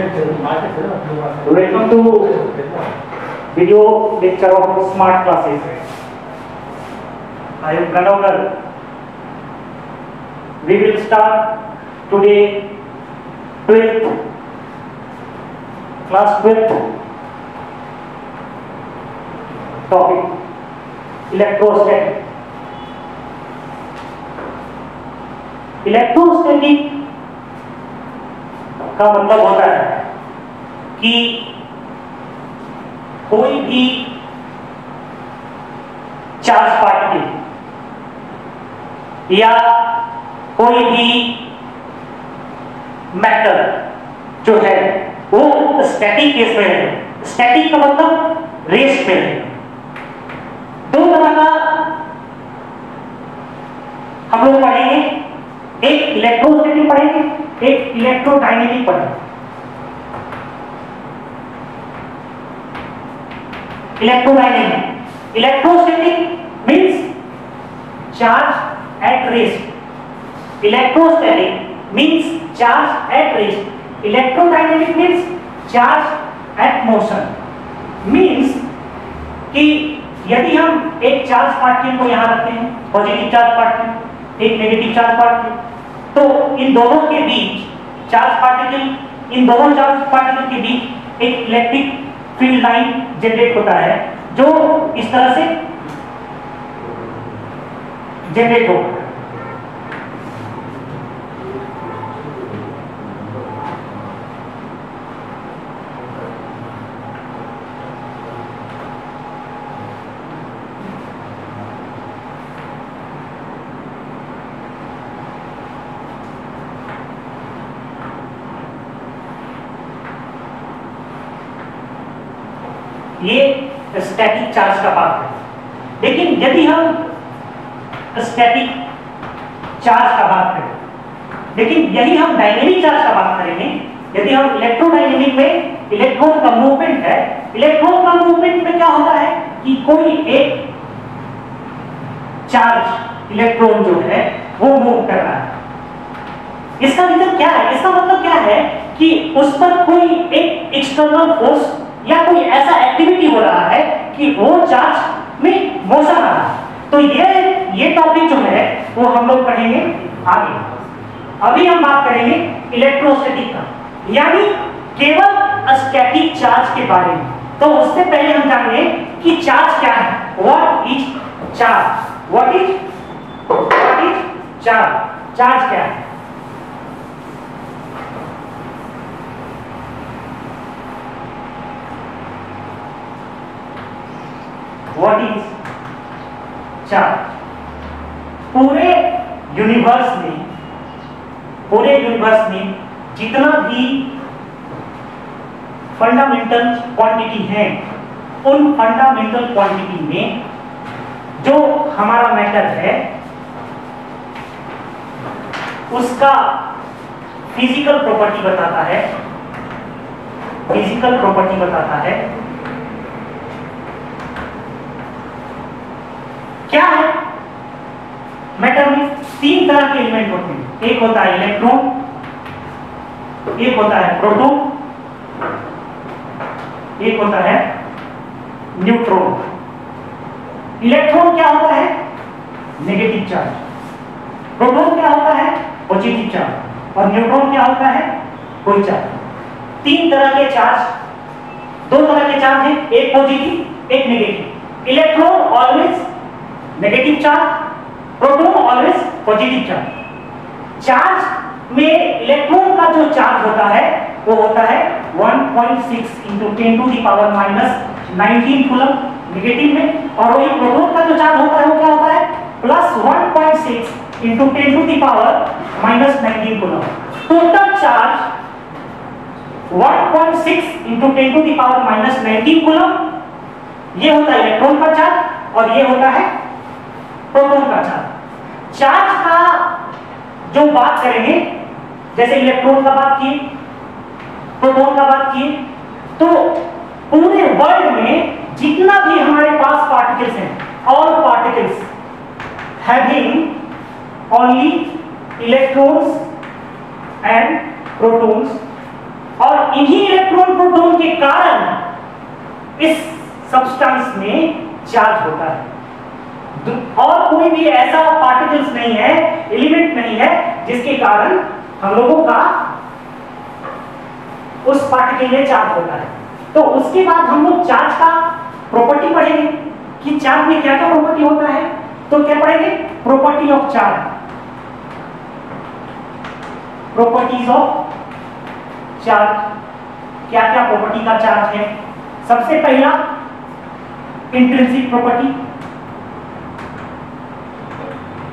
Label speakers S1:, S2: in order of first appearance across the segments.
S1: Welcome to video lecture of smart classes. I am Pranav. We will start today 12th class 12th topic electrostatic. Electrostatic का मतलब होता है कि कोई भी चार्ज पार्टिकल या कोई भी मैटर जो है वो स्टैटिक केस में है। स्टैटिक का मतलब रेस्ट में है। दो तरह का हम लोग पढ़ेंगे, एक इलेक्ट्रोस्टैटिक पढ़ेंगे, एक इलेक्ट्रोडायनेमिक पढ़ेंगे। Electrodynamic, electrostatic means charge at rest, electrostatic means charge at rest, electrodynamic means charge at motion. Means कि यदि हम एक चार्ज पार्टिकल को यहां रखते हैं, पॉजिटिव चार्ज पार्टिकल, एक नेगेटिव चार्ज पार्टिकल, तो इन दोनों के बीच चार्ज पार्टिकल, इन दोनों चार्ज पार्टिकल के बीच एक इलेक्ट्रिक फील्ड लाइन जनरेट होता है जो इस तरह से जनरेट होगा। ये स्टैटिक चार्ज का पार्ट है। लेकिन यदि हम स्टैटिक चार्ज का बात करें, लेकिन यदि हम डायनेमिक चार्ज का बात करेंगे, यदि हम इलेक्ट्रोडायनेमिक में इलेक्ट्रॉन का मूवमेंट है, इलेक्ट्रॉन का मूवमेंट में क्या होता है कि कोई एक चार्ज इलेक्ट्रॉन जो है वो मूव कर रहा है। इसका मतलब क्या है? इसका मतलब क्या है कि उस पर कोई एक एक्सटर्नल फोर्स या कोई ऐसा एक्टिविटी हो रहा है कि वो चार्ज में मोशन आ रहा है। तो ये टॉपिक जो है वो हम लोग पढ़ेंगे आगे। अभी हम बात करेंगे इलेक्ट्रोस्टैटिक का, यानी केवल स्टैटिक चार्ज के बारे में। तो उससे पहले हम जानेंगे कि चार्ज क्या है। What is charge? What is charge? Charge क्या है? What is charge? पूरे यूनिवर्स में जितना भी फंडामेंटल क्वांटिटी है, उन फंडामेंटल क्वांटिटी में जो हमारा मैटर है उसका फिजिकल प्रॉपर्टी बताता है। फिजिकल प्रॉपर्टी बताता है क्या है? मैटर में तीन तरह के एलिमेंट होते हैं। एक होता है इलेक्ट्रॉन, एक होता है प्रोटॉन, एक होता है न्यूट्रॉन। इलेक्ट्रॉन क्या होता है? Negative charge. प्रोटॉन क्या होता है? Positive charge. और न्यूट्रॉन क्या होता है? कोई चार्ज। तीन तरह के चार्ज, दो तरह के चार्ज हैं, एक पॉजिटिव एक negative. Electron always negative charge, proton always positive charge. Charge में इलेक्ट्रॉन का जो चार्ज होता है वो होता है 1.6 × 10⁻⁻19 कूलम नेगेटिव में, और वही प्रोटॉन का जो चार्ज होता है वो क्या होता है? +1.6 × 10⁻⁻19 कूलम। टोटल चार्ज 1.6 × 10⁻⁻19 कूलम, ये होता है इलेक्ट्रॉन का चार्ज, और ये होता है प्रोटॉन का चार्ज। चार्ज का जो बात करेंगे, जैसे इलेक्ट्रॉन का बात किए, प्रोटॉन का बात किए, तो पूरे वर्ल्ड में जितना भी हमारे पास पार्टिकल्स हैं, all particles having only electrons and protons और इन्हीं इलेक्ट्रॉन प्रोटॉन के कारण इस सब्सटेंस में चार्ज होता है। और कोई भी ऐसा पार्टिकल्स नहीं है, एलिमेंट नहीं है जिसके कारण हम लोगों का उस पार्टिकल में चार्ज होता है। तो उसके बाद हम लोग चार्ज का प्रॉपर्टी पढ़ेंगे कि चार्ज में क्या क्या प्रॉपर्टी होता है। तो क्या पढ़ेंगे? Property of charge, properties of charge. क्या क्या प्रॉपर्टी का चार्ज है? सबसे पहला intrinsic property,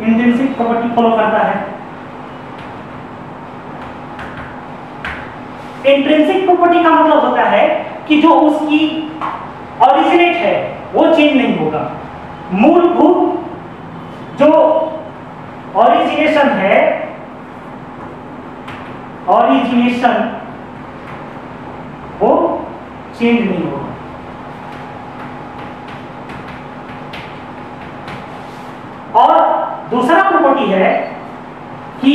S1: intrinsic property follow करता है। इंट्रिंसिक प्रॉपर्टी का मतलब होता है कि जो उसकी ओरिजिनेट है वो चेंज नहीं होगा। मूलभूत जो ओरिजिनेशन है, ओरिजिनेशन वो चेंज नहीं होगा। और दूसरा प्रॉपर्टी है कि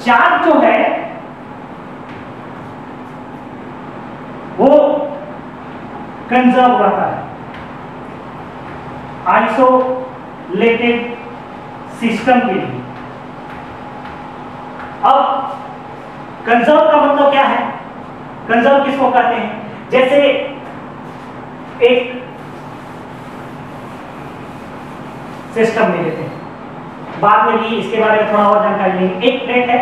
S1: चार्ज जो है वो कंजर्व रहता है। आइसोलेटेड सिस्टम के लिए। अब कंजर्व का मतलब क्या है? कंजर्व किसको कहते हैं? जैसे एक सिस्टम में लेते हैं, बाद में भी इसके बारे में थोड़ा और जानकारी लेंगे। एक प्लेट है,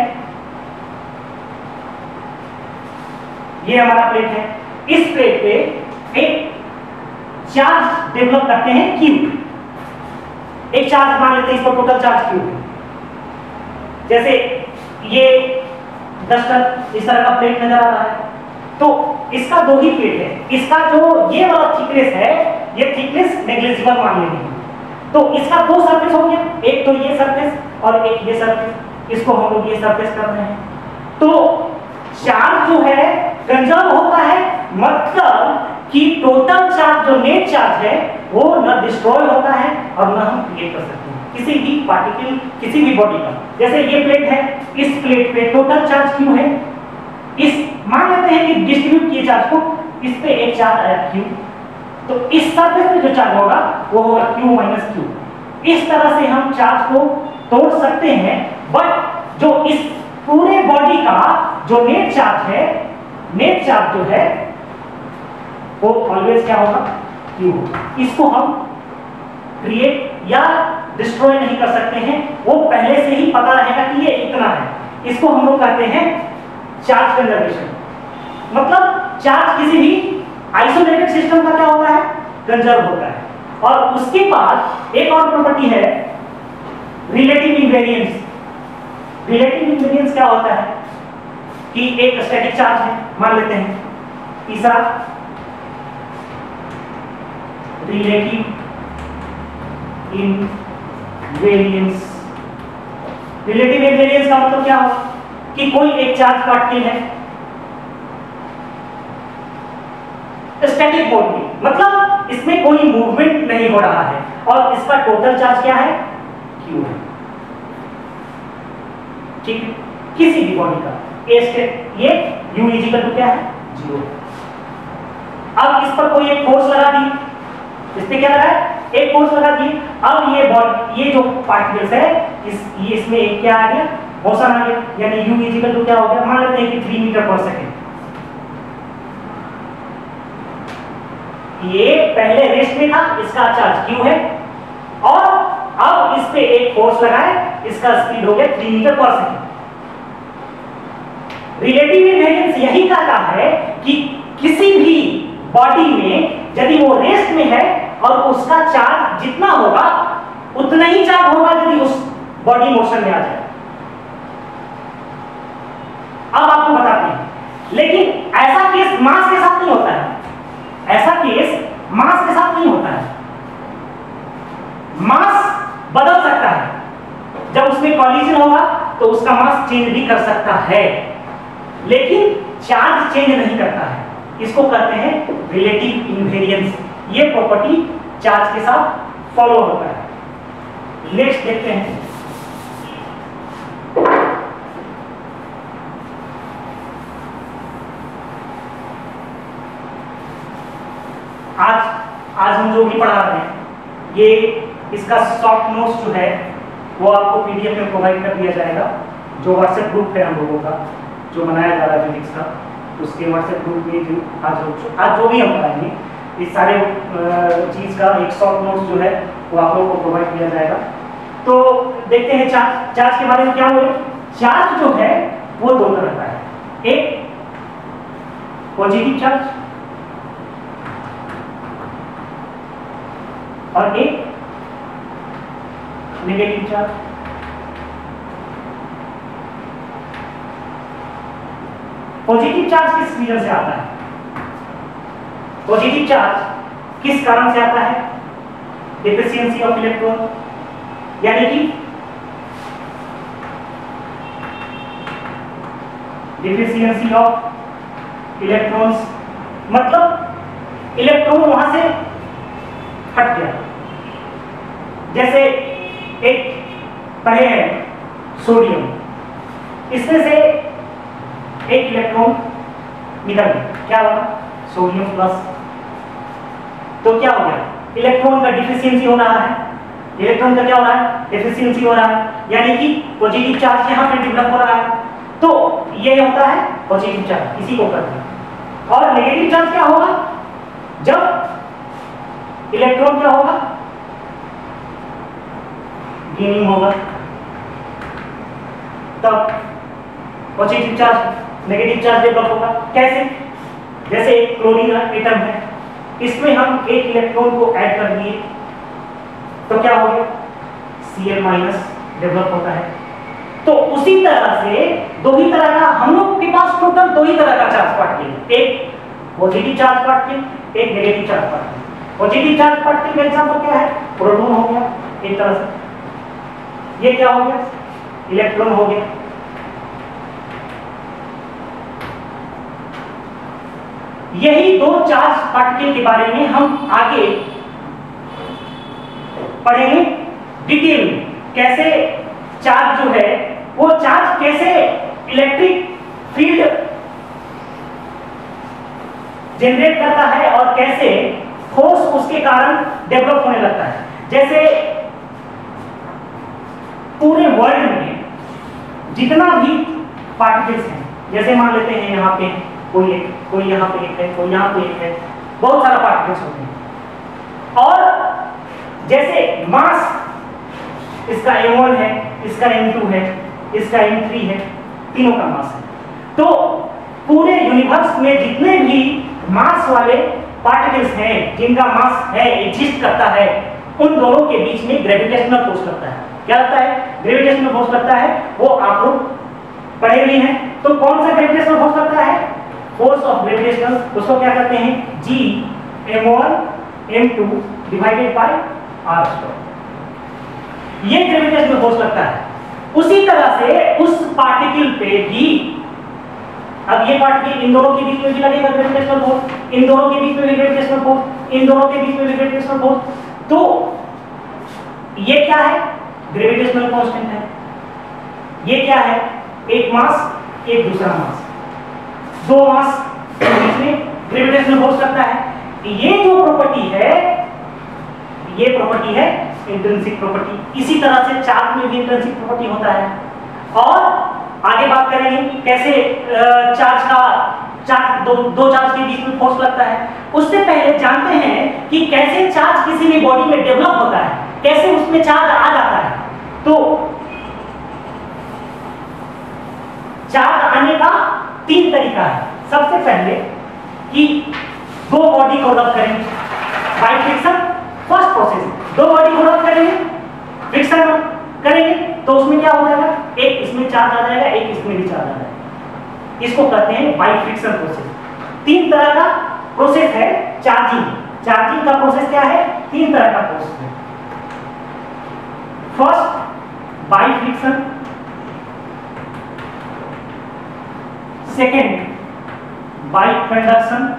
S1: ये हमारा प्लेट है। इस प्लेट पे एक चार्ज डेवलप करते हैं Q। एक चार्ज मान लेते हैं, इस पर टोटल चार्ज Q है। जैसे ये 10 टन इस तरह का प्लेट नजर आ रहा है, तो इसका दो ही प्लेट है। इसका जो ये वाला थिकनेस है, ये थिकनेस नेग्लिजिबल मान लेंगे। तो इसका दो सरफेस हो गया, एक तो ये सरफेस और एक ये सरफेस। इसको हम लोग ये सरफेस कर रहे हैं। तो चार्ज जो है कंजर्व होता है, मतलब कि टोटल चार्ज जो नेट चार्ज है वो न डिस्ट्रॉय होता है और न हम क्रिएट कर सकते हैं किसी भी पार्टिकल, किसी भी बॉडी का। जैसे ये प्लेट है, इस प्लेट पे टोटल चार्ज Q है। इस मान लेते हैं कि डिस्ट्रीब्यूट किए चार्ज को, इस पे एक चार्ज आया Q, तो इस सरफेस पे जो चार्ज होगा वो होगा Q माइनस Q। इस तरह से हम चार्ज को तोड़ सकते हैं। बट जो इस पूरे बॉडी का जो नेट चार्ज है, नेट चार्ज जो है वो ऑलवेज क्या होगा? Q होगा। इसको हम क्रिएट या डिस्ट्रॉय नहीं कर सकते हैं, वो पहले से ही पता रहेगा कि ये इतना है। इसको हम लोग कहते हैं चार्ज कंजर्वेशन। मतलब चार्ज किसी भी आइसोलेटेड सिस्टम का क्या होता है? कंजर्व होता है। और उसके बाद एक और प्रॉपर्टी है रिलेटिव इनवेरिएंस। रिलेटिव इनवेरिएंस क्या होता है कि एक स्टैटिक चार्ज है मान लेते हैं। तीसरा रिलेटिव इनवेरिएंस। रिलेटिव इनवेरिएंस का मतलब क्या होगा कि कोई एक चार्ज पार्टिकल है स्टैटिक बॉडी, मतलब इसमें कोई मूवमेंट नहीं हो रहा है और इसका टोटल चार्ज क्या है? Q है। ठीक है, किसी भी बॉडी का ये U इक्वल टू क्या है? 0। अब इस पर कोई एक फोर्स लगा दी, इस पे क्या लगा है? एक फोर्स लगा दी। अब ये बॉडी, ये जो पार्टिकल्स है, इसमें एक क्या आ गया? मोशन आ गया, यानी U इक्वल टू क्या हो गया? मान लेते हैं कि 3 मीटर पर सेकेंड। ये पहले रेस्ट में था, इसका चार्ज Q है, और अब इस पे एक फोर्स लगाए, इसका स्पीड हो गया 3 मीटर पर सेकेंड। रिलेटिव इनवेरिएंस यही कहता है कि किसी भी बॉडी में यदि वो रेस्ट में है और उसका चार्ज जितना होगा उतना ही चार्ज होगा यदि उस बॉडी मोशन में आ जाए। अब आपको बताते हैं, लेकिन ऐसा केस मास के साथ नहीं होता है। ऐसा केस मास के साथ नहीं होता है। मास बदल सकता है, जब उसमें कॉलिजन होगा तो उसका मास चेंज भी कर सकता है, लेकिन चार्ज चेंज नहीं करता है। इसको कहते हैं रिलेटिव इनवेरिएंस। ये प्रॉपर्टी चार्ज के साथ फॉलो होता है। नेक्स्ट देखते हैं, जो भी पढ़ा रहे हैं, ये इसका शॉर्ट नोट्स जो है वो आपको पीडीएफ में प्रोवाइड कर दिया जाएगा। जो व्हाट्सएप ग्रुप है हम लोगों का जो बनाया जा रहा है फिजिक्स का, उसके व्हाट्सएप ग्रुप में जो आज जो भी हम पढ़ाएंगे इस सारे चीज़ का एक शॉर्ट नोट्स जो है वो आप लोगों को प्रोवाइड किया जाएगा। तो देखते हैं चार्ज के बारे में क्या बोले। चार्ज जो है वो दो तरह का है, एक पॉजिटिव चार्ज और एक नेगेटिव चार्ज। पॉजिटिव चार्ज किस रीजन से आता है? पॉजिटिव चार्ज किस कारण से आता है? डिफिशियंसी ऑफ इलेक्ट्रॉन, यानी कि डिफिशियंसी ऑफ इलेक्ट्रॉन्स, मतलब इलेक्ट्रॉन वहां से हट गया। जैसे एक पढ़े हैं सोडियम, इसमें से एक इलेक्ट्रॉन निकल गया, क्या होगा? Sodium plus. तो क्या हो गया? इलेक्ट्रॉन का डिफिशियंसी हो रहा है, इलेक्ट्रॉन का क्या हो रहा है? डिफिशियंसी हो रहा है, यानी कि पॉजिटिव चार्ज यहाँ पे डेवलप हो रहा है। तो ये होता है पॉजिटिव चार्ज, इसी को करते हैं। और नेगेटिव चार्ज क्या होगा? जब इलेक्ट्रॉन क्या होगा? गेनिंग होगा, तब positive charge negative charge develop होगा। कैसे? जैसे एक क्लोरीन एटम है, इसमें हम एक इलेक्ट्रॉन को ऐड कर दिए तो क्या हो गया? Cl- डेवलप होता है। तो उसी तरह से दो ही तरह का, हम लोग के पास टोटल दो ही तरह का चार्ज पार्टिकल, एक पॉजिटिव चार्ज पार्टिकल, एक negative charge particle. Positive charge particle का एग्जांपल क्या है? प्रोटॉन हो गया एक तरह से, ये क्या हो गया? इलेक्ट्रॉन हो गया। यही दो चार्ज पार्टिकल के बारे में हम आगे पढ़ेंगे डिटेल में, कैसे चार्ज जो है वो चार्ज कैसे इलेक्ट्रिक फील्ड जनरेट करता है और कैसे फोर्स उसके कारण डेवलप होने लगता है। जैसे पूरे वर्ल्ड में जितना भी पार्टिकल्स हैं, जैसे मान लेते हैं यहाँ पे कोई यहाँ पे एक है, कोई यहाँ पे एक है, बहुत सारा पार्टिकल्स होते हैं। और जैसे मास, इसका m1 है, इसका m2 है, इसका m3 है, तीनों का मास है। तो पूरे यूनिवर्स में जितने भी मास वाले पार्टिकल्स हैं, जिनका मास है, एग्जिस्ट करता है, उन दोनों के बीच में ग्रेविटेशनल फोर्स लगता है। क्या लगता है? ग्रेविटेशनल फोर्स लगता है। वो आप लोग पढ़े भी हैं। तो कौन सा ग्रेविटेशनल फोर्स लगता है? फोर्स ऑफ ग्रेविटेशनल, उसको क्या करते हैं? G m1 m2 divided by r²। ये ग्रेविटेशनल फोर्स लगता है। उसी तरह से उस पार्टिकल पे भी, अब ये पार्टिकल, इन दोनों के बीच में भी लगेगा ग्रेविटेशनल फोर्स, इन दोनों के बीच में भी ग्रेविटेशनल फोर्स, इन दोनों के बीच में भी ग्रेविटेशनल फोर्स। तो ये क्या है? ग्रेविटेशनल कांस्टेंट है। ये क्या है? एक मास, एक दूसरा मास, दो मास के बीच में ग्रेविटेशनल फोर्स लगता है। ये जो प्रॉपर्टी है, ये प्रॉपर्टी है इंट्रिंसिक प्रॉपर्टी। इसी तरह से चार्ज में भी इंट्रिंसिक प्रॉपर्टी होता है। और आगे बात करेंगे कैसे दो चार्ज के बीच में फोर्स लगता है। उससे पहले जानते हैं कि कैसे चार्ज किसी भी बॉडी में डेवलप होता है, कैसे उसमें चार्ज आ जाता है। तो चार्ज आने का तीन तरीका है। सबसे पहले कि दो बॉडी को रब करेंगे बाय फ्रिक्शन, फर्स्ट प्रोसेस, दो बॉडी को रब करेंगे, फ्रिक्शन करेंगे, तो उसमें क्या हो जाएगा? एक इसमें चार्ज आ जाएगा, एक इसमें भी चार्ज आ जाएगा। इसको कहते हैं बाय फ्रिक्शन प्रोसेस। तीन तरह का प्रोसेस है चार्जिंग। चार्जिंग का प्रोसेस क्या है? तीन तरह का प्रोसेस है। First by friction, second by conduction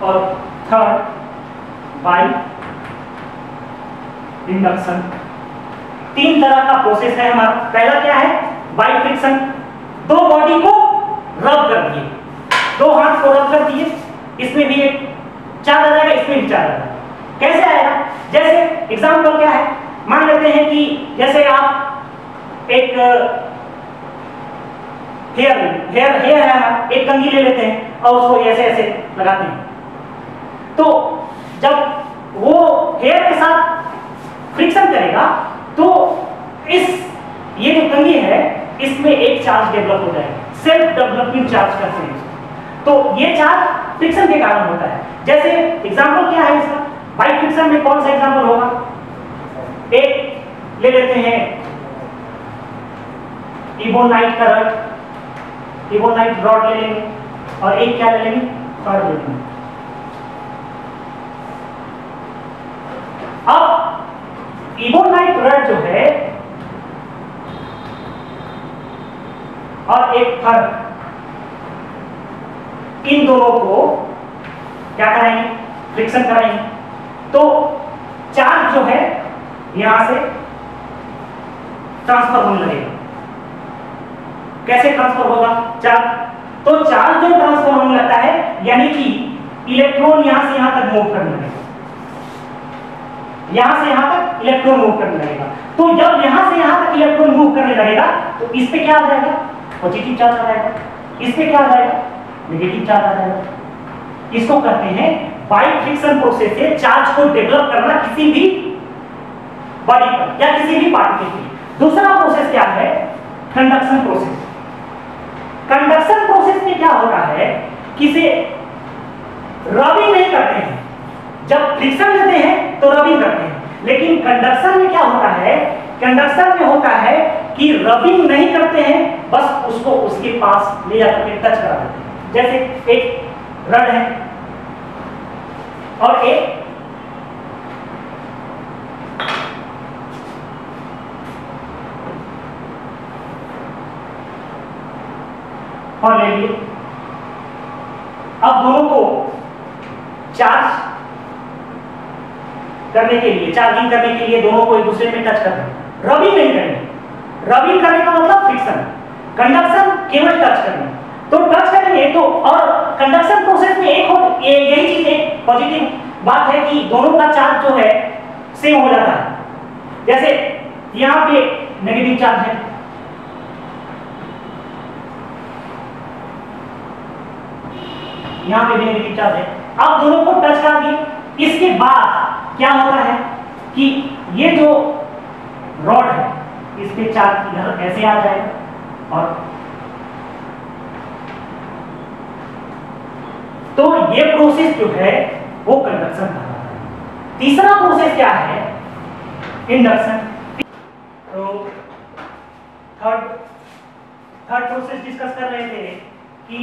S1: और थर्ड बाय इंडक्शन। तीन तरह का प्रोसेस है हमारा। पहला क्या है? By friction. दो बॉडी को रब कर दिए, दो हाथ को रब कर दिए, इसमें भी एक चार्ज आ जाएगा, इसमें भी चार्ज आ जाएगा। कैसे आएगा? जैसे एग्जांपल क्या है, मान लेते हैं कि जैसे आप एक हेयर है, एक कंघी ले लेते हैं और उसको ऐसे ऐसे लगाते हैं, तो जब वो हेयर के साथ फ्रिक्शन करेगा तो ये जो कंघी है इसमें एक चार्ज डेवलप हो जाएगा, सेल्फ डेवलपिंग चार्ज कहते हैं। तो ये चार्ज फ्रिक्शन के कारण होता है। जैसे एग्जांपल क्या है इसका, बाइक फ्रिक्शन में कौन सा एग्जांपल होगा? एक ले लेते हैं इबोनाइट का रड, इबोनाइट रॉड ले लेंगे और एक क्या ले लेंगे, रॉड ले लेंगे। अब इबोनाइट रड जो है और एक फर, इन दोनों को क्या कराएंगे, फ्रिक्शन कराएंगे, तो चार्ज जो है यहां से ट्रांसफर होने लगेगा। कैसे ट्रांसफर होगा चार्ज? तो चार्ज जो ट्रांसफर होने लगता है यानी कि इलेक्ट्रॉन यहां से यहां तक मूव करने लगेगा, यहां से यहां तक इलेक्ट्रॉन मूव करने लगेगा। तो जब यहां से यहां तक इलेक्ट्रॉन मूव करने लगेगा तो इस पे क्या आ जाएगा, पॉजिटिव चार्ज आ जाएगा, इस पे क्या आ जाएगा, नेगेटिव चार्ज आ जाएगा। इसको कहते हैं बाई फ्रिक्शन प्रोसेस से चार्ज को डेवलप करना किसी भी बॉडी पर या किसी भी पार्टिकल के। दूसरा प्रोसेस क्या है, कंडक्शन प्रोसेस। कंडक्शन प्रोसेस में क्या होता है कि इसे रबिंग नहीं करते हैं, जब फ्रिक्शन लेते हैं तो रबिंग करते हैं, लेकिन कंडक्शन में क्या होता है, कंडक्शन में होता है कि रबिंग नहीं करते हैं, बस उसको उसके पास ले जाकर के टच करा देते हैं। जैसे एक रड है और एक और ले लिए, अब दोनों को चार्ज करने के लिए, चार्जिंग करने के लिए दोनों को एक दूसरे में टच करना, रबिंग नहीं करनी। रबिंग करने का मतलब फ्रिक्शन, कंडक्शन केवल टच करना। तो टच करेंगे तो, और कंडक्शन प्रोसेस में यही चीज एक पॉजिटिव बात है कि दोनों का चार्ज जो है सेम हो जाता है। जैसे यहां पे नेगेटिव चार्ज है, यहां पे भी नेगेटिव चार्ज है, अब दोनों को टच करा दिए। इसके बाद क्या होता है कि ये जो रॉड है इस पे चार्ज इधर ऐसे आ जाएगा और तो ये प्रोसेस जो है वो कंडक्शन कहलाता है। तीसरा प्रोसेस क्या है, इंडक्शन। तो थर्ड प्रोसेस डिस्कस कर रहे थे कि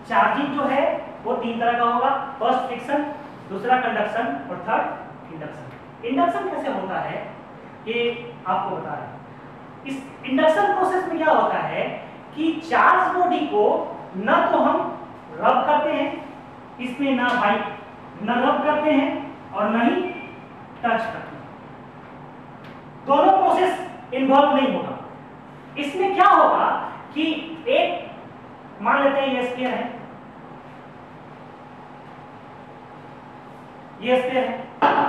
S1: चार्जिंग जो है वो तीन तरह का होगा, फर्स्ट फ्रिक्शन, दूसरा कंडक्शन और थर्ड इंडक्शन। इंडक्शन कैसे होता है ये आपको बता रहे हैं। इस इंडक्शन प्रोसेस में क्या होता है कि चार्ज बॉडी को न तो हम रब करते हैं, इसमें ना न रब करते हैं और न ही टच करते हैं, दोनों प्रोसेस इन्वॉल्व नहीं होगा। इसमें क्या होगा कि एक मान लेते हैं ये स्फीयर है, ये स्फीयर है,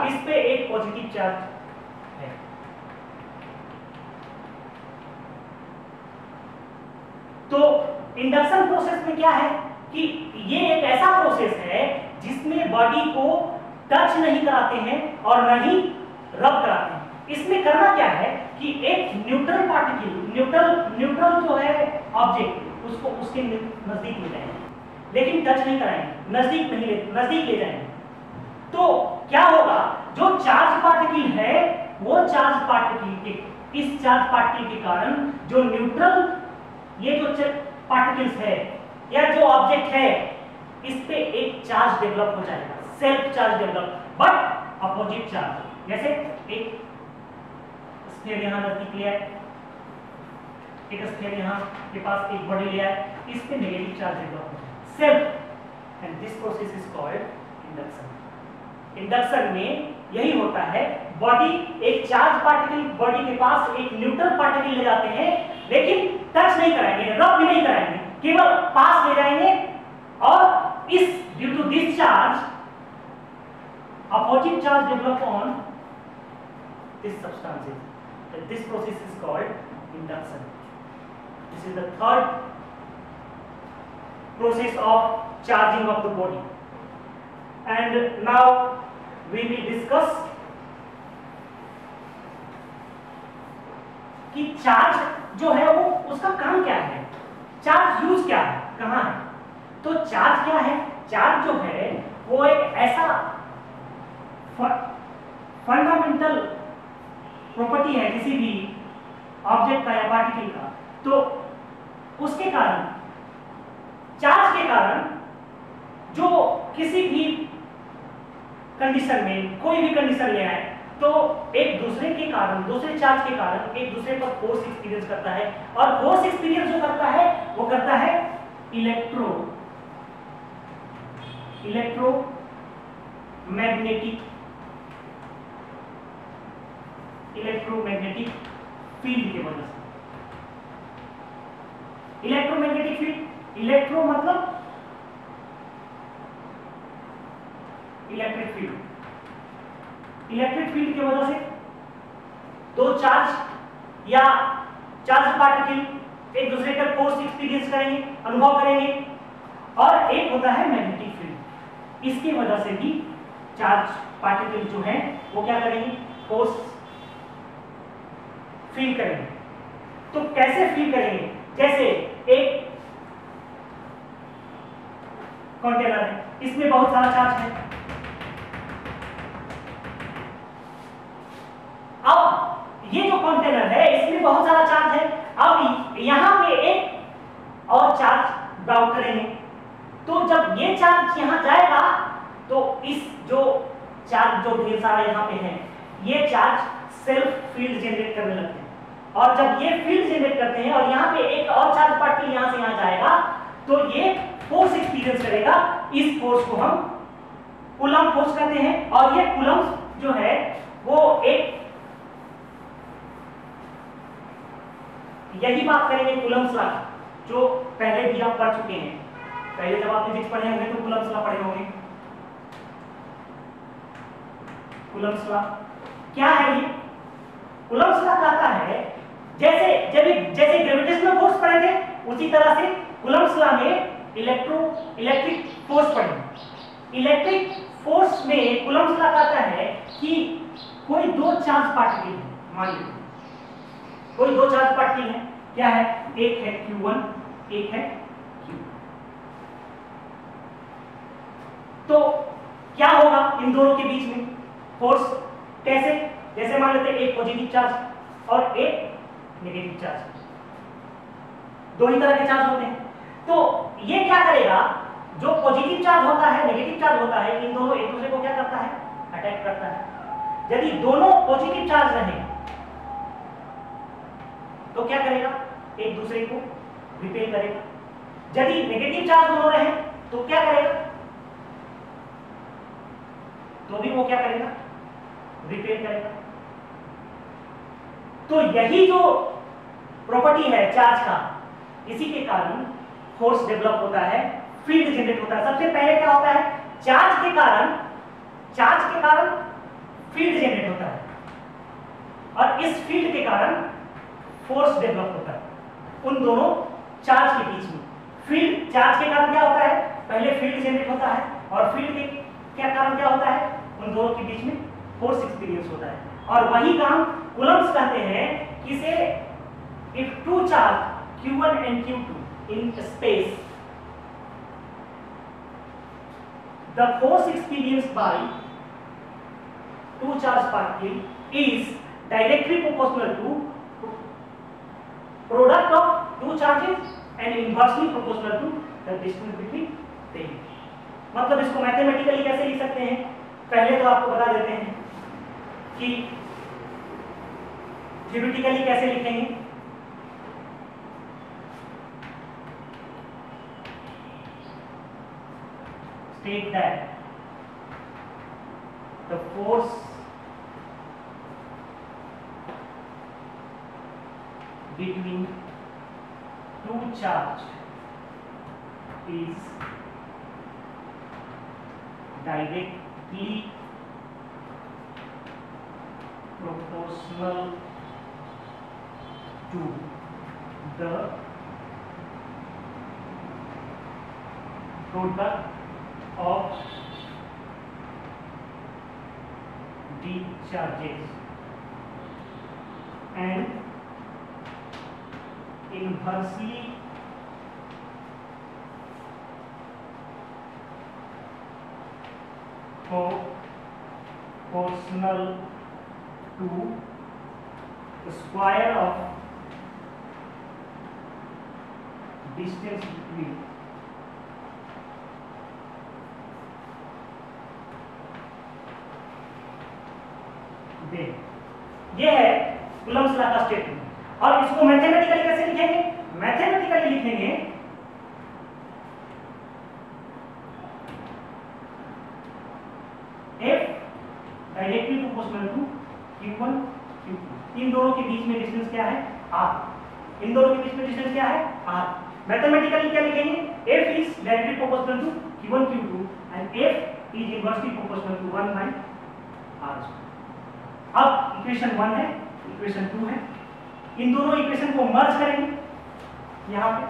S1: इस पे एक पॉजिटिव चार्ज है। तो इंडक्शन प्रोसेस में क्या है कि ये एक ऐसा प्रोसेस है जिसमें बॉडी को टच नहीं कराते हैं और न ही रब कराते हैं। इसमें करना क्या है कि एक न्यूट्रल पार्टिकल, न्यूट्रल जो है ऑब्जेक्ट, उसको उसके नजदीक ले जाएंगे, लेकिन टच नहीं कराएंगे, नजदीक ले जाएंगे। तो क्या होगा, जो चार्ज पार्टिकल है वो चार्ज पार्टिकल के, इस चार्ज पार्टिकल के कारण जो न्यूट्रल ये जो पार्टिकल्स है या जो ऑब्जेक्ट है इस पे एक चार्ज डेवलप हो जाएगा, self charge develop, but opposite charge. जैसे एक स्फीयर यहां नजदीक लिया है, एक स्फीयर यहां के पास एक बॉडी लिया है, इस पे नेगेटिव चार्ज डेवलप हो जाएगा, self, and this process is called induction. Induction में यही होता है, बॉडी एक चार्ज पार्टिकल बॉडी के पास एक न्यूट्रल पार्टिकल ले जाते हैं, लेकिन टच नहीं कराएंगे, रब भी नहीं कराएंगे, केवल पास ले जाएंगे और इस due to this charge opposite charge develop on this substances. This process is called induction. This is the third process of charging of the body. And now we will discuss कि चार्ज जो है वो उसका काम क्या है, charge use क्या है, कहाँ है। तो चार्ज क्या है, चार्ज जो है वो एक ऐसा फंडामेंटल प्रॉपर्टी है किसी भी ऑब्जेक्ट का या पार्टिकल का। तो उसके कारण, चार्ज के कारण जो किसी भी कंडीशन में, कोई भी कंडीशन ले आए तो एक दूसरे के कारण, दूसरे चार्ज के कारण एक दूसरे पर फोर्स एक्सपीरियंस करता है। और फोर्स एक्सपीरियंस जो करता है वो करता है इलेक्ट्रोमैग्नेटिक फील्ड के वजह से। इलेक्ट्रोमैग्नेटिक फील्ड, इलेक्ट्रो मतलब इलेक्ट्रिक फील्ड, इलेक्ट्रिक फील्ड की वजह से दो चार्ज या चार्ज पार्टिकल एक दूसरे का फोर्स एक्सपीरियंस करेंगे, अनुभव करेंगे। और एक होता है मैग्नेटिक फील्ड, इसकी वजह से भी चार्ज पार्टिकल जो है वो क्या करेंगे, फोर्स फील करेंगे। तो कैसे फील करेंगे, जैसे एक कंटेनर है, इसमें बहुत सारा चार्ज है। अब ये जो कंटेनर है इसमें बहुत सारा चार्ज है। अब यहां पे एक और चार्ज ड्रॉप करेंगे, तो जब ये चार्ज यहां जाएगा तो इस जो चार्ज जो ढेर सारा यहां पे है, ये चार्ज सेल्फ फील्ड जनरेट करने लगते हैं। और जब ये फील्ड जनरेट करते हैं और यहाँ पे एक और चार्ज पार्टिकल यहां से यहां जाएगा तो ये फोर्स एक्सपीरियंस करेगा। इस फोर्स को हम कूलम्ब फोर्स कहते हैं। और ये कूलम्ब जो है वो एक, यही बात करेंगे कूलम्ब्स लॉ, जो पहले भी आप पढ़ चुके हैं। पहले जब आप फिजिक्स पढ़े होंगे तो कूलम्ब्स लॉ पढ़े होंगे। कूलम्ब्स लॉ क्या है? ये कूलम्ब्स लॉ कहता है जैसे ग्रेविटेशनल फोर्स पढ़ेंगे उसी तरह से कूलम्ब्स लॉ में इलेक्ट्रिक फोर्स पढ़ेंगे। इलेक्ट्रिक फोर्स में कूलम्ब्स लॉ कहता है कि कोई दो चार्ज पार्टिकल है, मान लीजिए कोई दो चार्ज पार्टिकल है, क्या है, एक है Q1, एक है Q। तो क्या होगा इन दोनों के बीच में फोर्स, कैसे, जैसे मान लेते हैं एक पॉजिटिव चार्ज और एक नेगेटिव चार्ज, दो ही तरह के चार्ज होते हैं। तो ये क्या करेगा, जो पॉजिटिव चार्ज होता है, नेगेटिव चार्ज होता है, इन दोनों एक दूसरे को क्या करता है, अटैक करता है। यदि दोनों पॉजिटिव चार्ज रहे तो क्या करेगा, एक दूसरे को रिपेल करेगा। यदि नेगेटिव चार्ज दोनों रहे तो क्या करेगा, तो भी वो क्या करेगा, रिपेल करेगा। तो यही जो प्रॉपर्टी है चार्ज का, इसी के कारण फोर्स डेवलप होता है, फील्ड जनरेट होता है। सबसे पहले क्या होता है, चार्ज के कारण फील्ड जनरेट होता है और इस फील्ड के कारण फोर्स डेवलप होता है उन दोनों चार्ज के बीच में। फील्ड, चार्ज के कारण क्या होता है, पहले फील्ड जनरेट होता है और फील्ड के क्या कारण क्या होता है, उन दोनों के बीच में फोर्स एक्सपीरियंस होता है। और वही काम कूलम्ब्स कहते हैं कि से if two charge Q1 and Q2 in space, the force experienced by two charge particle is directly proportional to product of two charges and inversely proportional to the distance between them। मतलब इसको mathematically कैसे लिख सकते हैं, पहले तो आपको बता देते हैं कि थ्योरेटिकली कैसे लिखेंगे। State that the force between two charge is directly proportional to the product of the charges and inversely proportional to the square of distance between them। ये है कूलम्ब्स लॉ का स्टेटमेंट। और इसको मैथमेटिकली कैसे लिखेंगे? Mathematically लिखेंगे F directly proportional to Q1 Q2। इन दोनों के बीच में डिस्टेंस क्या है? R। इन दोनों के बीच में डिस्टेंस क्या है? R। मैथमेटिकली क्या लिखेंगे? F is directly proportional to Q1 Q2 and F is inversely proportional to 1 by R। अब इक्वेशन 1 है, इक्वेशन 2 है। इन दोनों इक्वेशन को मर्ज करेंगे, यहाँ पे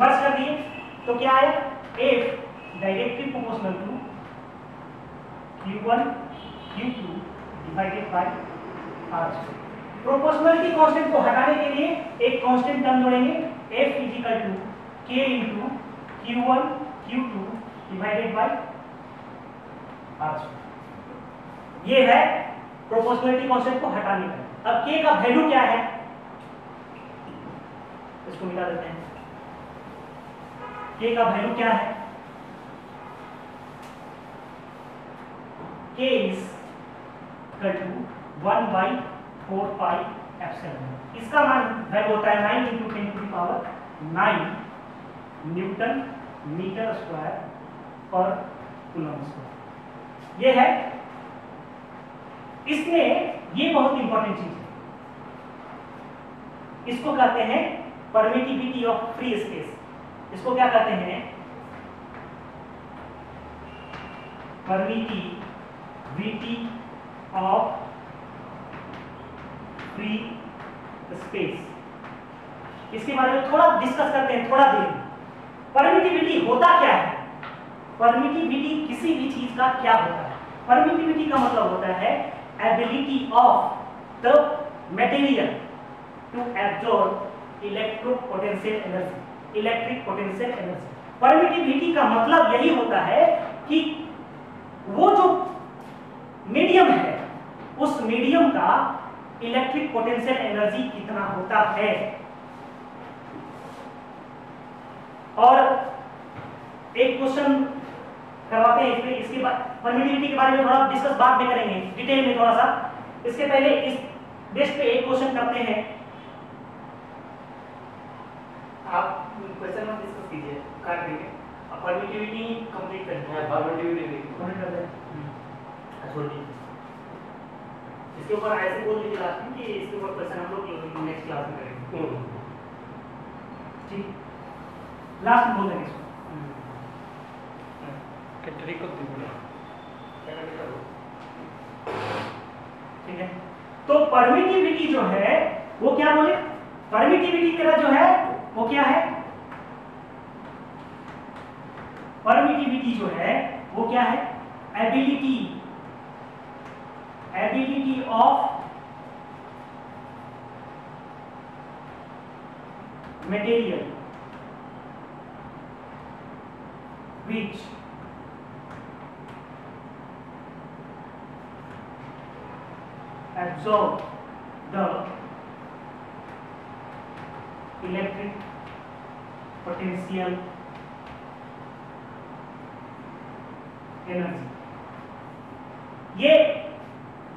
S1: मर्ज कर दिए तो क्या आया? F directly proportional to Q1 Q2 divided by R। Proportionality constant को हटाने के लिए एक कांस्टेंट टर्म जोड़ेंगे, F equal to K into Q1 Q2 divided by R। ये है प्रोपोर्शनलिटी कांस्टेंट को हटाने का। अब K का वैल्यू क्या है? इसको मिला देते हैं। K का वैल्यू क्या है? K is equal to 1 by 4 pi epsilon। इसका मान वैल्यू होता है 9 into 10 to the power 9 newton metre square per coulomb square. ये है। इसमें ये बहुत इंपॉर्टेंट चीज है, इसको कहते हैं परमिटिविटी ऑफ फ्री स्पेस। इसको क्या कहते हैं? Permittivity of free space. इसके बारे में थोड़ा डिस्कस करते हैं, थोड़ा देर। परमिटिविटी होता क्या है? परमिटिविटी किसी भी चीज का क्या होता है? परमिटिविटी का मतलब होता है ability of the material to absorb electropotential energy, electric potential energy. Permittivity का मतलब यही होता है कि वो जो मीडियम है उस मीडियम का इलेक्ट्रिक पोटेंशियल एनर्जी कितना होता है। और एक क्वेश्चन करवाते हैं इसमें, इसके बाद परमिटिविटी के बारे में थोड़ा डिस्कस बाद में करेंगे डिटेल में थोड़ा सा। इसके पहले इस बेस पे एक क्वेश्चन करते हैं। आप क्वेश्चन मत डिस्कस कीजिए, काट देंगे। अब परमिटिविटी कंप्लीट करनी है। परमिटिविटी कंप्लीट कर दें। छोड़िए, इसके ऊपर ऐसे बोल दीजिए लास्ट में कि इसके ऊपर क्वेश्चन हम लोग नेक्स्ट क्लास में करेंगे। ठीक, लास्ट में बोल देंगे इसको। ठीक है, तो परमिटिविटी जो है वो क्या बोले? परमिटिविटी मेरा जो है वो क्या है? परमिटिविटी जो है वो क्या है? Ability of material which absorb the electric potential energy। ये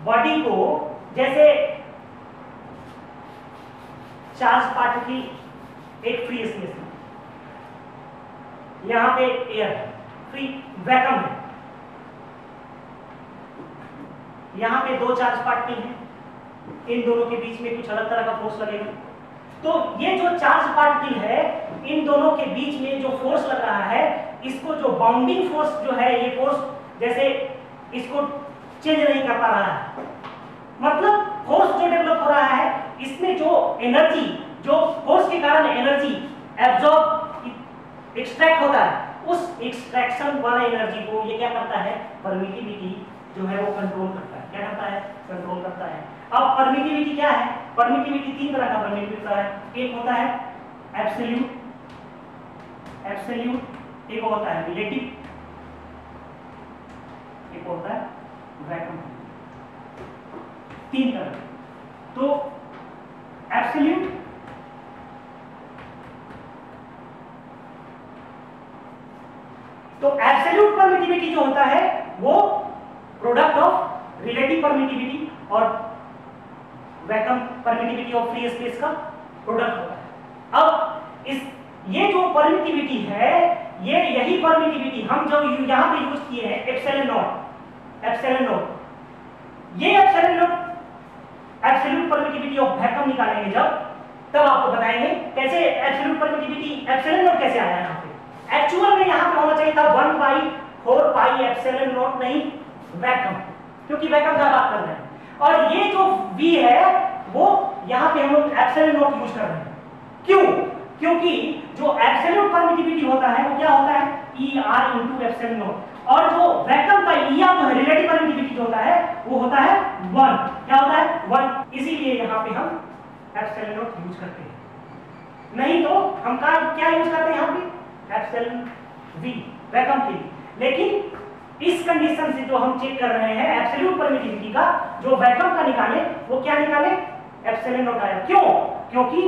S1: बॉडी को जैसे चार्ज पार्टिकल एक फ्री स्पेस में, यहां पे एयर फ्री वैक्यूम है, यहां पे दो चार्ज पार्टिकल हैं, इन दोनों के बीच में कुछ अलग तरह का फोर्स लगेगा। तो ये जो चार्ज पार्टिकल है इन दोनों के बीच में जो फोर्स लग रहा है, इसको जो बाउंडिंग फोर्स जो है, ये फोर्स जैसे इसको चेंज नहीं कर पा रहा है, एनर्जी, जो फोर्स के कारण एनर्जी एब्जॉर्ब एक्सट्रैक्ट होता है, उस एक्सट्रैक्शन वाला एनर्जी को ये क्या करता है, परमिटिविटी जो है वो कंट्रोल करता है। क्या करता है? कंट्रोल करता है। अब परमिटिविटी क्या है? परमिटिविटी तीन तरह का परमिटिविटी होता है। एक होता है एब्सोल्यूट, एक होता है रिलेटिव, एक होता है वैक्यूम। तीन तरह। तो एब्सोल्यूट परमिटिविटी जो होता है वो प्रोडक्ट ऑफ रिलेटिव परमिटिविटी और vacuum permittivity of free space का प्रोडक्ट होता है। अब ये जो परमिटिविटी है, यही परमिटिविटी हम जो यहां पे यूज किए हैं एप्सिलॉन नॉट, ये एब्सोल्यूट परमिटिविटी ऑफ वैक्यूम निकालेंगे जब, तब आपको बताएंगे कैसे एब्सोल्यूट परमिटिविटी एप्सिलॉन नॉट कैसे आया यहां पे। एक्चुअल में यहां पे होना चाहिए था 1/4 पाई एप्सिलॉन नॉट, नहीं वैक्यूम, क्योंकि वैक्यूम का बात कर रहे हैं। और ये जो V है वो यहां पे हम लोग एप्सिलॉन नॉट यूज कर रहे हैं। क्यों? क्योंकि जो एब्सोल्यूट परमिटिविटी होता है वो क्या होता है, ER × एप्सिलॉन नॉट, और जो वैक्यूम का ER जो है रिलेटिव परमिटिविटी जो होता है वो होता है 1। क्या होता है? 1। इसीलिए यहां पे हम एप्सिलॉन नॉट यूज करते हैं, नहीं तो हम क्या यूज करते हैं यहां पे? एप्सिलॉन V वैक्यूम के लिए। लेकिन इस कंडीशन से जो हम चेक कर रहे हैं एब्सोल्यूट परमिटिविटी का, जो वैक्यूम का निकाले वो क्या निकाले? एप्सिलॉन नॉट आया। क्यों? क्योंकि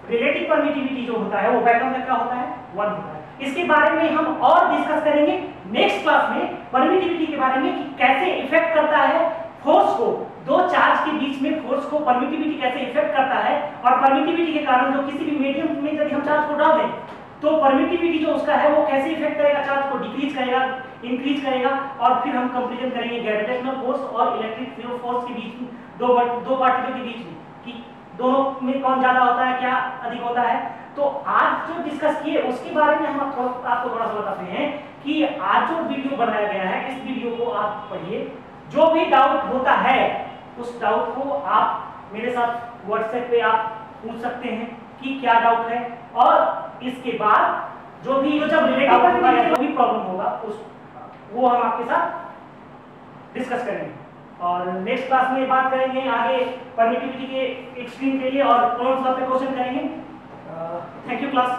S1: रिलेटिव परमिटिविटी जो होता है वो वैक्यूम का क्या होता है? 1 होता है। इसके बारे में हम और डिस्कस करेंगे नेक्स्ट क्लास में, परमिटिविटी के बारे में, कि कैसे इफेक्ट करता है फोर्स को, दो चार्ज के बीच में फोर्स को परमिटिविटी कैसे इफेक्ट करता है, और परमिटिविटी के कारण जो किसी भी मीडियम में यदि हम चार्ज को डाल दें तो परमिटिविटी जो उसका है वो कैसे इफेक्ट करेगा, चार्ज को डिक्रीज करेगा, इंक्रीज करेगा, और फिर हम कंपैरिजन करेंगे ग्रेविटेशनल फोर्स और इलेक्ट्रिक फोर्स के बीच में, दो पार्टिकल के बीच में, कि दोनों में कौन ज्यादा होता है, क्या अधिक होता है। तो आज जो डिस्कस किए उसके बारे में हम आपको थोड़ा सा बताते हैं कि आज जो वीडियो बनाया गया है इस वीडियो को आप पढ़िए, जो भी डाउट होता है उस डाउट को आप मेरे साथ व्हाट्सएप पे आप पूछ सकते हैं कि क्या डाउट है, और इसके बाद जो भी जब रिलेटिव परमिटिविटी जो भी प्रॉब्लम होगा वो हम आपके साथ डिस्कस करेंगे। और नेक्स्ट क्लास में बात करेंगे आगे परमिटिविटी के एक्सट्रीम के लिए और कौन सा पे क्वेश्चन करेंगे। Thank you class.